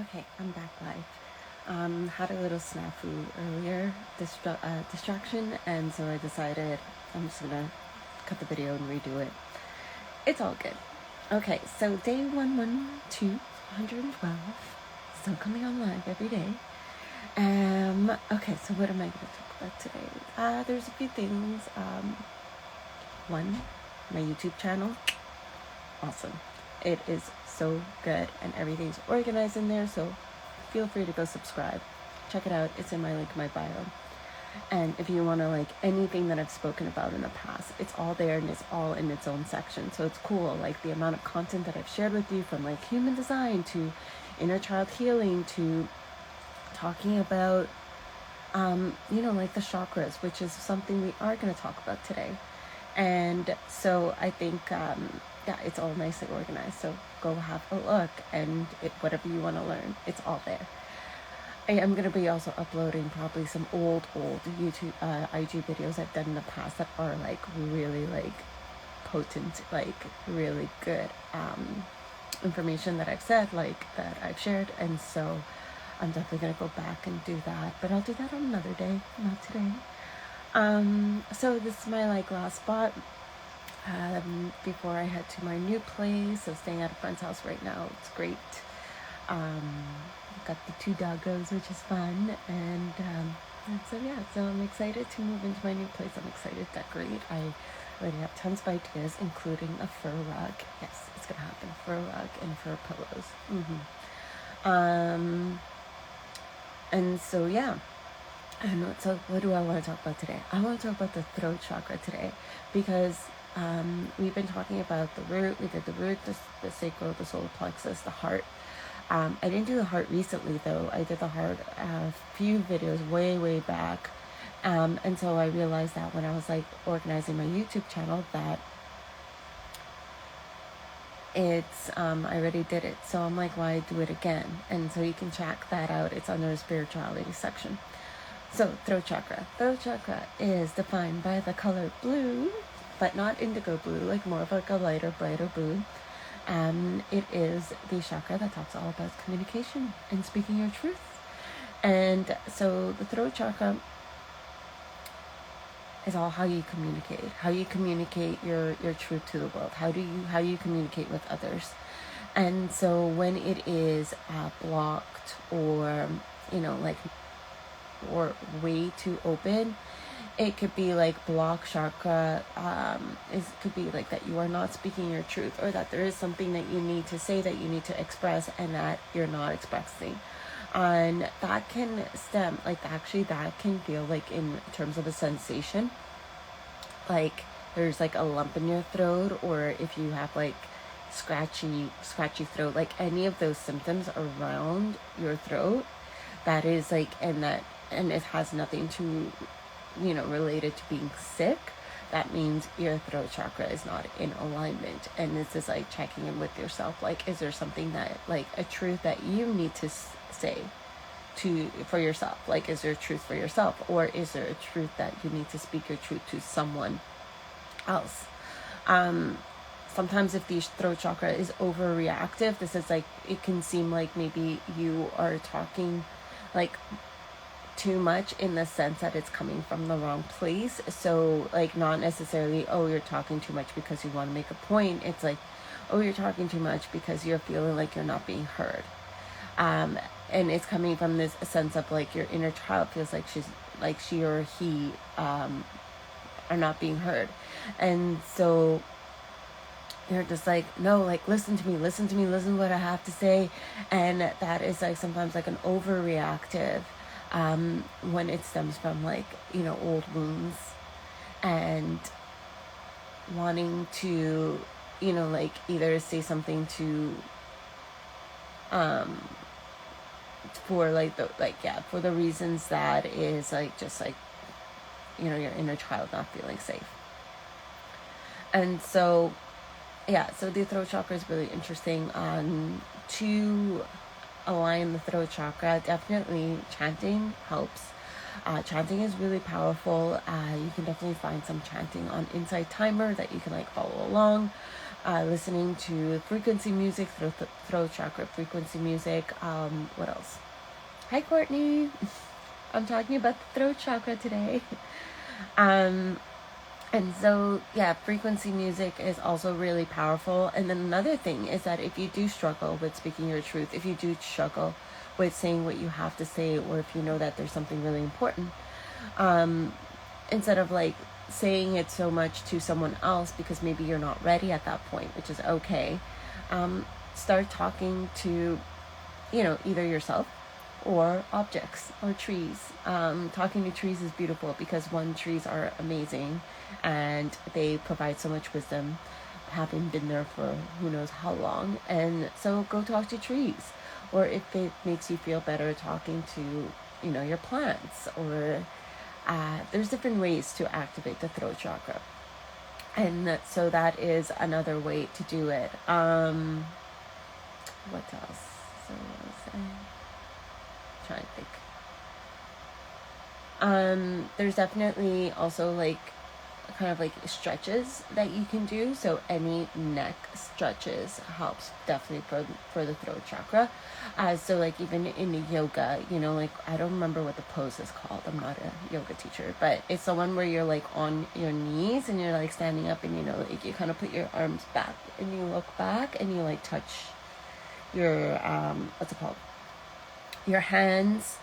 Okay, I'm back live. Had a little snafu earlier, distraction, and so I decided I'm just gonna cut the video and redo it. It's all good. Okay, so day 112, 112, still coming on live every day. Okay, so what am I gonna talk about today? There's a few things. One, my YouTube channel, awesome. It is so good and everything's organized in there, so feel free to go subscribe. Check it out. It's in my link in my bio. And if you want to like anything that I've spoken about in the past, it's all there and it's all in its own section. So it's cool, like the amount of content that I've shared with you, from like human design to inner child healing to talking about like the chakras, which is something we are going to talk about today. And so I think it's all nicely organized. So go have a look, and whatever you want to learn, it's all there. I am going to be also uploading probably some old YouTube IG videos I've done in the past that are like really like potent, like really good information that I've said, like that I've shared. And so I'm definitely going to go back and do that, but I'll do that on another day, not today. So this is my like last spot before I head to my new place. So staying at a friend's house right now. It's great. Got the 2 doggos, which is fun, and so I'm excited to move into my new place. I'm excited to decorate. I already have tons of ideas, including a fur rug. Yes, it's gonna happen. Fur rug and fur pillows. And so yeah. And so what do I want to talk about today? I want to talk about the throat chakra today, because we've been talking about the root. We did the root, the sacral, the solar plexus, the heart. I didn't do the heart recently, though. I did the heart a few videos way back. And so I realized that when I was like organizing my YouTube channel that it's I already did it. So I'm like, why do it again? And so you can check that out. It's under the spirituality section. So throat chakra. Throat chakra is defined by the color blue, but not indigo blue, like more of like a lighter, brighter blue. It is the chakra that talks all about communication and speaking your truth. And so the throat chakra is all how you communicate your truth to the world, how you communicate with others. And so when it is blocked or or way too open, it could be like block chakra. It could be like that you are not speaking your truth, or that there is something that you need to say, that you need to express, and that you're not expressing. And that can stem, like actually that can feel like, in terms of a sensation, like there's like a lump in your throat, or if you have like scratchy throat, like any of those symptoms around your throat, that is like, and it has nothing to related to being sick, that means your throat chakra is not in alignment. And this is like checking in with yourself, like, is there something that, like a truth that you need to say for yourself, like is there a truth for yourself, or is there a truth that you need to speak your truth to someone else? Sometimes if the throat chakra is overreactive, this is like, it can seem like maybe you are talking like too much, in the sense that it's coming from the wrong place. So like, not necessarily, oh, you're talking too much because you want to make a point. It's like, oh, you're talking too much because you're feeling like you're not being heard. And it's coming from this sense of like, your inner child feels like she or he are not being heard. And so you're just like, no, like, listen to me, listen to what I have to say. And that is like sometimes like an overreactive, when it stems from like, old wounds, and wanting to, like either say something to, for like for the reasons that is like, just like, your inner child not feeling safe. And so so the throat chakra is really interesting. To align the throat chakra, definitely chanting helps. Chanting is really powerful. You can definitely find some chanting on Insight Timer that you can like follow along. listening to frequency music, throat chakra frequency music. What else? Hi, Courtney. I'm talking about the throat chakra today. And so, yeah, frequency music is also really powerful. And then another thing is that if you do struggle with speaking your truth, if you do struggle with saying what you have to say, or if you know that there's something really important, instead of like saying it so much to someone else because maybe you're not ready at that point, which is okay, start talking to, either yourself or objects or trees. Talking to trees is beautiful because one, trees are amazing and they provide so much wisdom, having been there for who knows how long. And so go talk to trees. Or if it makes you feel better, talking to, your plants. Or there's different ways to activate the throat chakra. And so that is another way to do it. What else? So what was I trying to think? There's definitely also like kind of like stretches that you can do. So any neck stretches helps definitely for the throat chakra. So like even in the yoga, like I don't remember what the pose is called. I'm not a yoga teacher, but it's the one where you're like on your knees and you're like standing up and like you kind of put your arms back and you look back and you like touch your what's it called? Your hands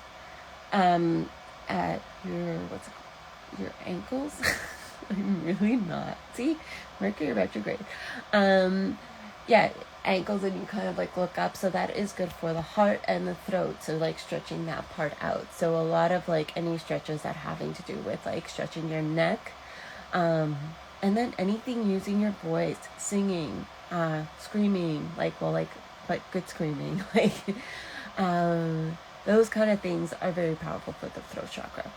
at your your ankles. I'm really not. See, Mercury retrograde. Yeah, ankles, and you kind of like look up. So that is good for the heart and the throat. So like stretching that part out. So a lot of like any stretches that having to do with like stretching your neck, and then anything using your voice, singing, screaming, but good screaming, like, those kind of things are very powerful for the throat chakra.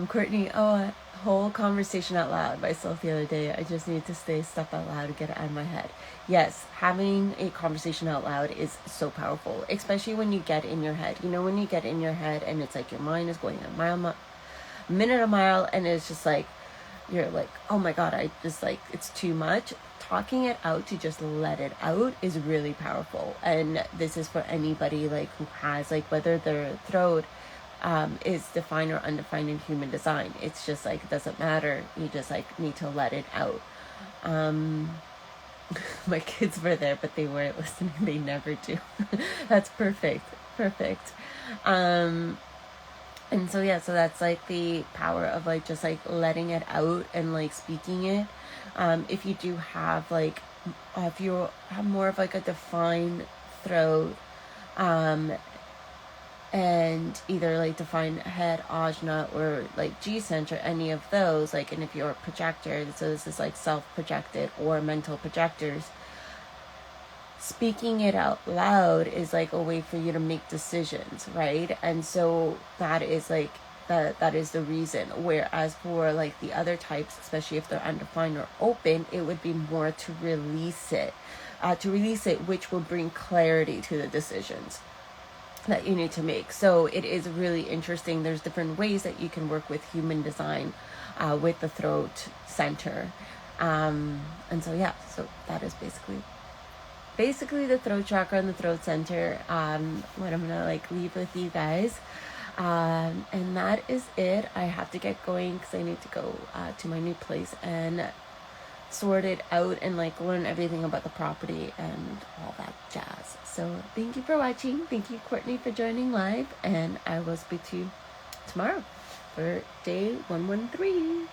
Courtney, a whole conversation out loud myself the other day. I just need to say stuff out loud to get it out of my head. Yes, having a conversation out loud is so powerful, especially when you get in your head. When you get in your head and it's like your mind is going a minute a mile, and it's just like, you're like, oh my God, I just like, it's too much. Talking it out to just let it out is really powerful. And this is for anybody like who has like, whether their throat is defined or undefined in human design. It's just like, it doesn't matter. You just like need to let it out. My kids were there, but they weren't listening. They never do. That's perfect. And so, yeah, so that's like the power of like, just like letting it out and like speaking it. If you do have like, if you have more of like a defined throat, and either like define head, ajna, or like G center, any of those, like, and if you're a projector, so this is like self-projected or mental projectors, speaking it out loud is like a way for you to make decisions, right? And so that is like, that is the reason. Whereas for like the other types, especially if they're undefined or open, it would be more to release it, which will bring clarity to the decisions that you need to make. So it is really interesting. There's different ways that you can work with human design with the throat center. And so, yeah, so that is basically the throat chakra and the throat center, what I'm gonna like leave with you guys. And that is it. I have to get going because I need to go to my new place and sort it out and like learn everything about the property and all that jazz. So thank you for watching. Thank you, Courtney, for joining live, and I will speak to you tomorrow for day 113.